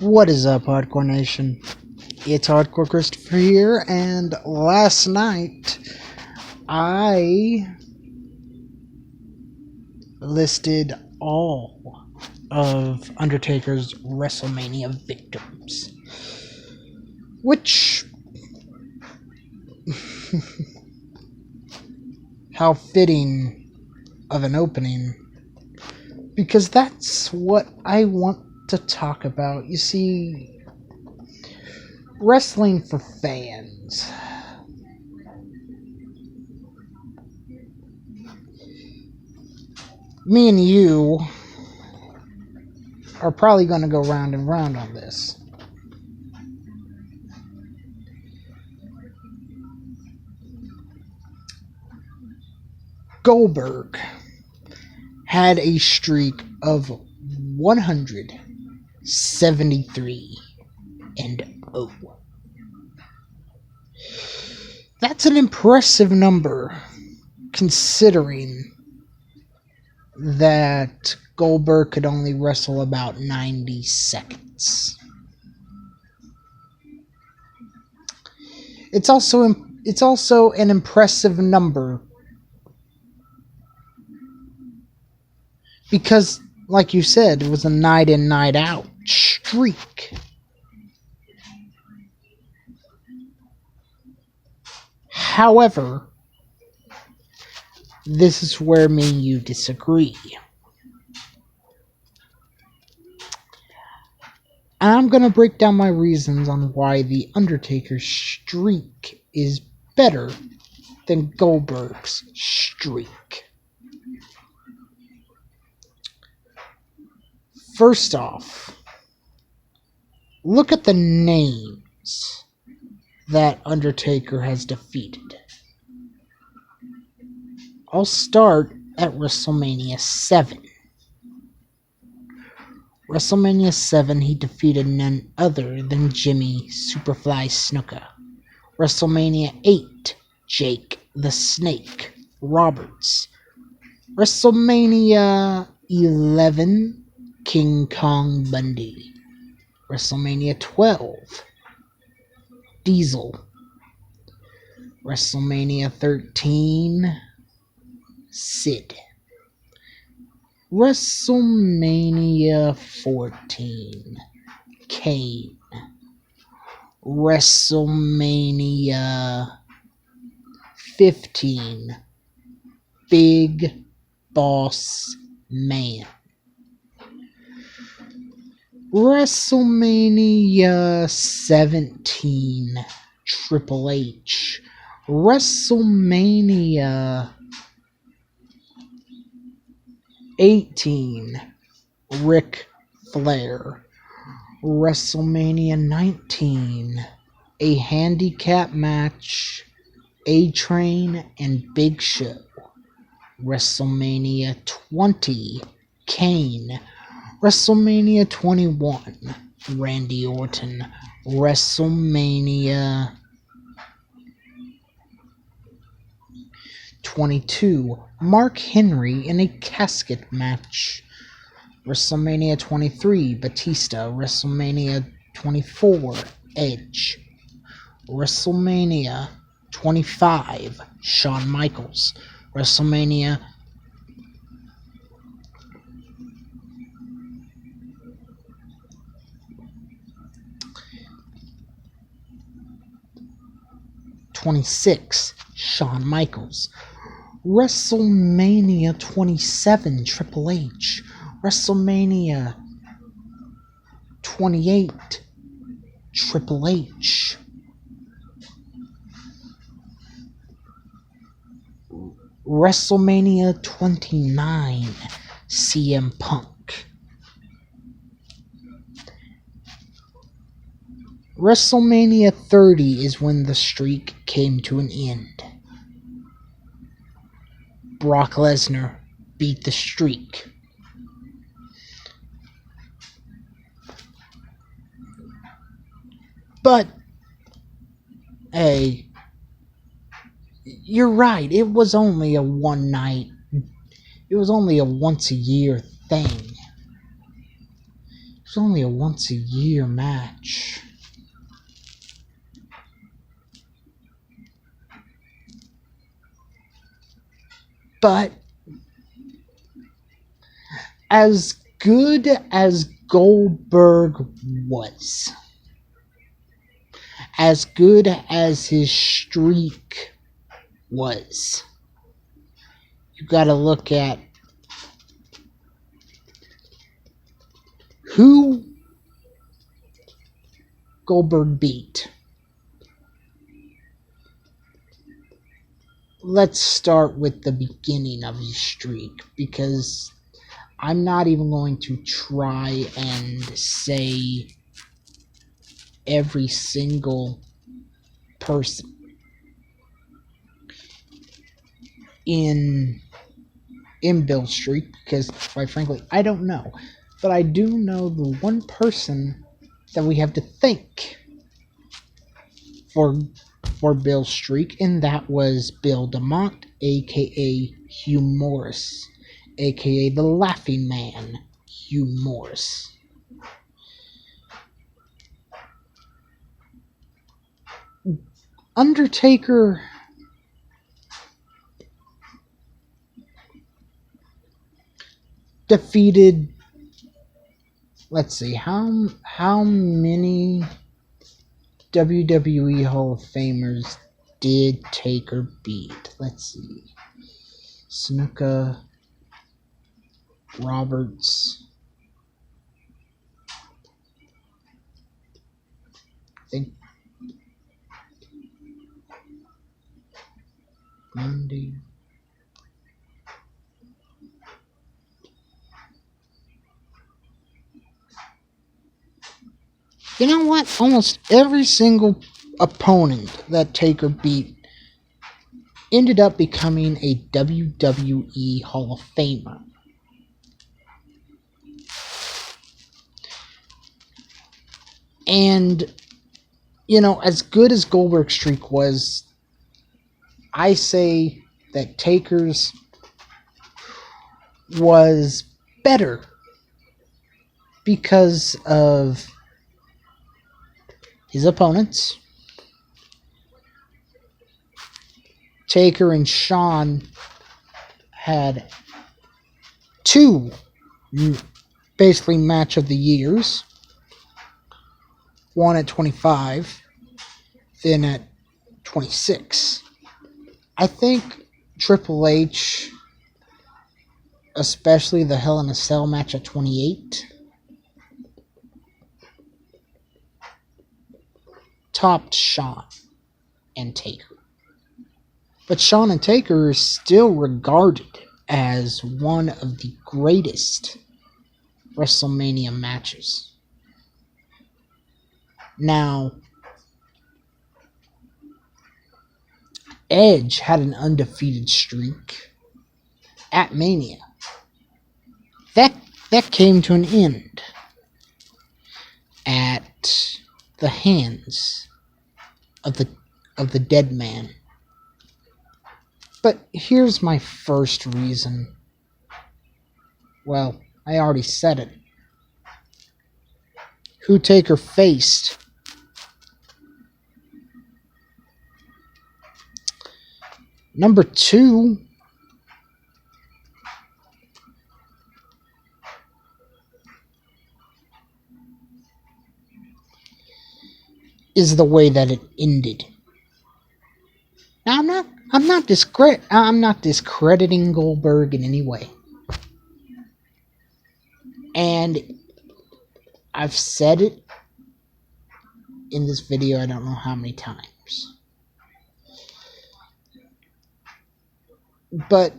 What is up, Hardcore Nation? It's Hardcore Christopher here, and last night I listed all of Undertaker's WrestleMania victims, which, how fitting of an opening, because that's what I want to talk about. You see, wrestling for fans. Me and you are probably going to go round and round on this. Goldberg had a streak of 173-0. That's an impressive number, considering that Goldberg could only wrestle about 90 seconds. It's also an impressive number because, like you said, it was a night in, night out streak. However, this is where me and you disagree. And I'm going to break down my reasons on why the Undertaker's streak is better than Goldberg's streak. First off, look at the names that Undertaker has defeated. I'll start at WrestleMania 7. WrestleMania 7, he defeated none other than Jimmy Superfly Snuka. WrestleMania 8, Jake the Snake Roberts. WrestleMania 11, King Kong Bundy. WrestleMania 12, Diesel. WrestleMania 13, Sid. WrestleMania 14, Kane. WrestleMania 15, Big Boss Man. WrestleMania 17, Triple H. WrestleMania 18, Ric Flair. WrestleMania 19, a handicap match, A-Train and Big Show. WrestleMania 20, Kane. WrestleMania 21, Randy Orton. WrestleMania 22, Mark Henry in a casket match. WrestleMania 23, Batista. WrestleMania 24, Edge. WrestleMania 25, Shawn Michaels. WrestleMania 26, Shawn Michaels. WrestleMania 27, Triple H. WrestleMania 28, Triple H. WrestleMania 29, CM Punk. WrestleMania 30 is when the streak came to an end. Brock Lesnar beat the streak. But, hey, you're right, it was only a one night, it was only a once a year thing. was only a once-a-year match. But as good as Goldberg was, as good as his streak was, you gotta look at who Goldberg beat. Let's start with the beginning of his streak, because I'm not even going to try and say every single person in Bill's streak, because quite frankly, I don't know. But I do know the one person that we have to thank for Bill's streak, and that was Bill DeMott, aka Hugh Morris, aka the Laughing Man, Hugh Morris. Undertaker defeated, let's see, how many WWE Hall of Famers did Taker beat? Let's see. Snuka, Roberts, I think Monday. You know what? Almost every single opponent that Taker beat ended up becoming a WWE Hall of Famer. And, you know, as good as Goldberg's streak was, I say that Taker's was better because of his opponents. Taker and Shawn had two basically match of the years. One at 25, then at 26. I think Triple H, especially the Hell in a Cell match at 28, topped Shawn and Taker. But Shawn and Taker are still regarded as one of the greatest WrestleMania matches. Now, Edge had an undefeated streak at Mania. That came to an end at the hands of the dead man. But here's my first reason. Well, I already said it. Who Taker faced. Number 2, is the way that it ended. Now, I'm not discrediting Goldberg in any way. And I've said it in this video I don't know how many times. But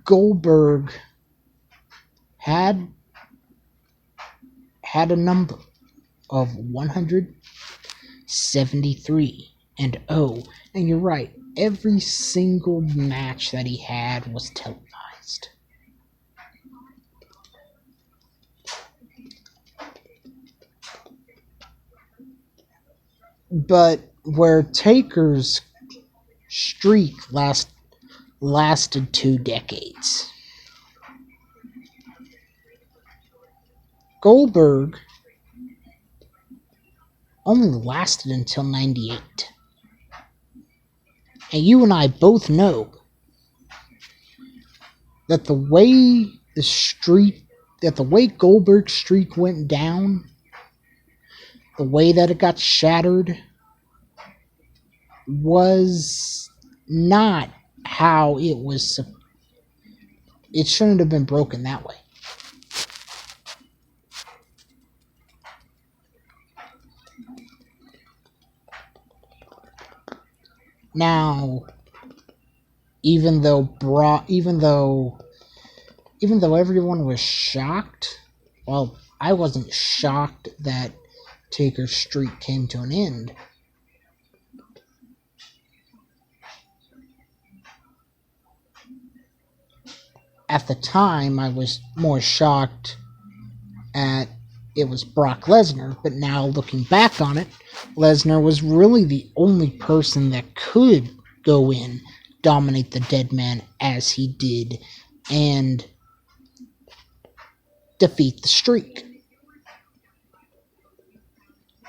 Goldberg had a number of 173 and 0. And you're right, every single match that he had was televised. But where Taker's streak lasted 2 decades. Goldberg only lasted until 98. And you and I both know that the way Goldberg's streak went down, the way that it got shattered, was not how it was. It shouldn't have been broken that way. Now, even though everyone was shocked, well, I wasn't shocked that Taker's streak came to an end. At the time, I was more shocked at it was Brock Lesnar, but now looking back on it, Lesnar was really the only person that could go in, dominate the dead man as he did, and defeat the streak.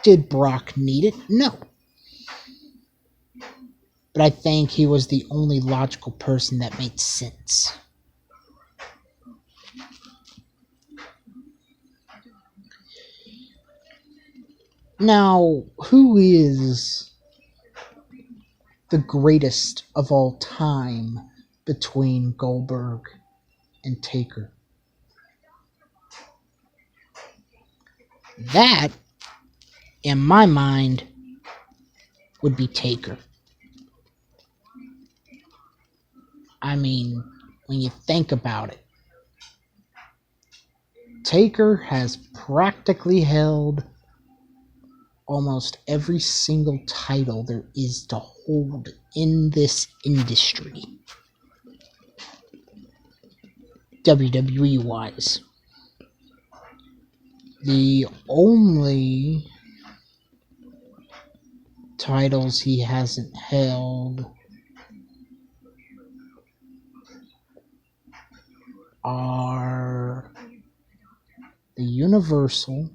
Did Brock need it? No. But I think he was the only logical person that made sense. Now, who is the greatest of all time between Goldberg and Taker? That, in my mind, would be Taker. I mean, when you think about it, Taker has practically held almost every single title there is to hold in this industry, WWE wise. The only titles he hasn't held are the Universal,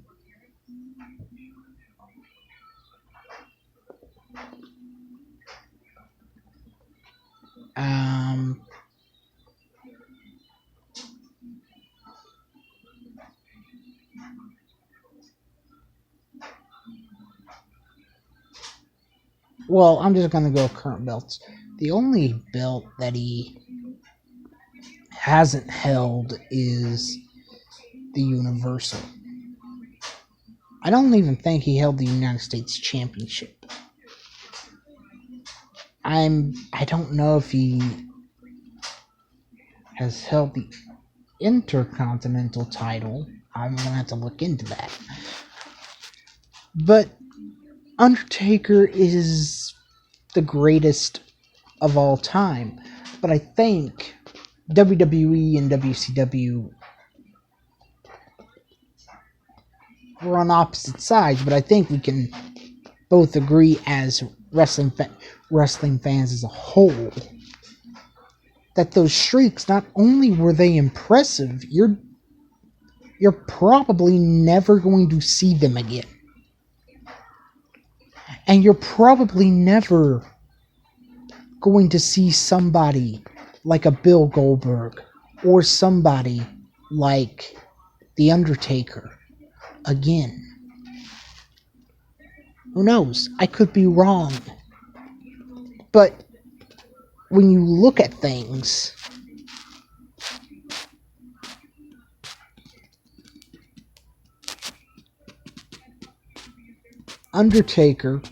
well, I'm just going to go current belts. The only belt that he hasn't held is the Universal. I don't even think he held the United States Championship. I don't know if he has held the Intercontinental title. I'm going to have to look into that. But Undertaker is the greatest of all time. But I think WWE and WCW were on opposite sides, but I think we can both agree as wrestling fans as a whole that those streaks, not only were they impressive, you're probably never going to see them again. And you're probably never going to see somebody like a Bill Goldberg or somebody like The Undertaker again. Who knows? I could be wrong. But when you look at things, Undertaker,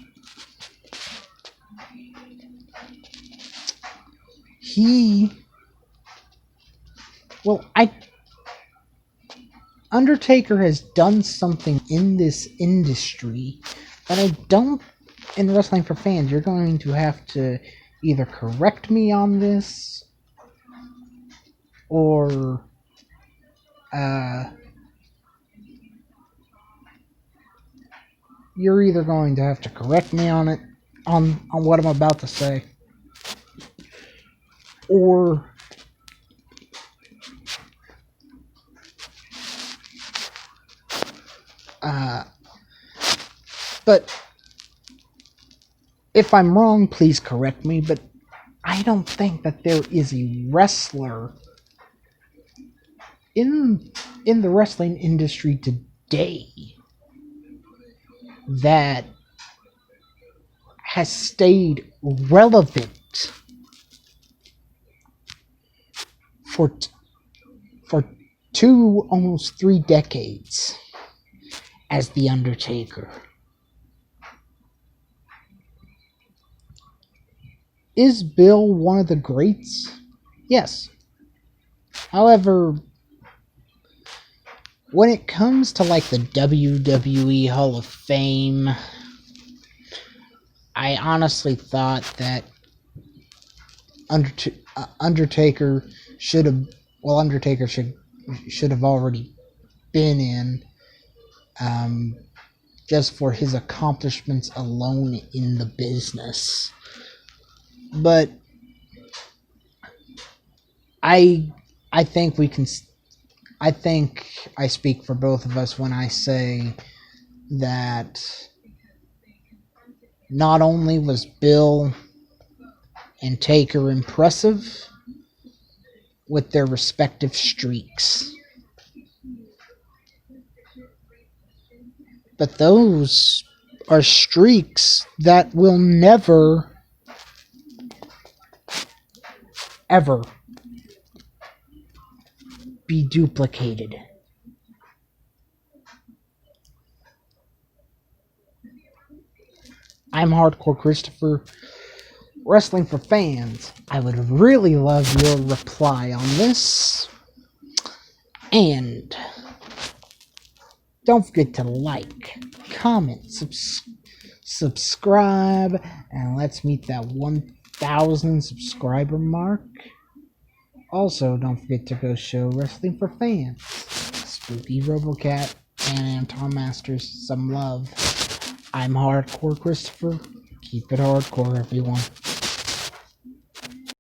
Undertaker has done something in this industry that I don't, in Wrestling for Fans, you're going to have to either correct me on this, or, you're either going to have to correct me on it, on what I'm about to say, or But if I'm wrong, please correct me, but I don't think that there is a wrestler in the wrestling industry today that has stayed relevant for for 2, almost 3 decades as the Undertaker. Is Bill one of the greats? Yes. However, when it comes to like the WWE Hall of Fame, I honestly thought that Undertaker should have. Well, Undertaker should have already been in, just for his accomplishments alone in the business. But I think we can. I think I speak for both of us when I say that not only was Bill and Taker impressive with their respective streaks, but those are streaks that will never, ever be duplicated. I'm Hardcore Christopher, Wrestling for Fans. I would really love your reply on this. And don't forget to like, comment, subscribe, and let's meet that 1,000 subscriber mark. Also, don't forget to go show Wrestling for Fans, Spooky Robocat, and Anton Masters some love. I'm Hardcore Christopher. Keep it hardcore, everyone.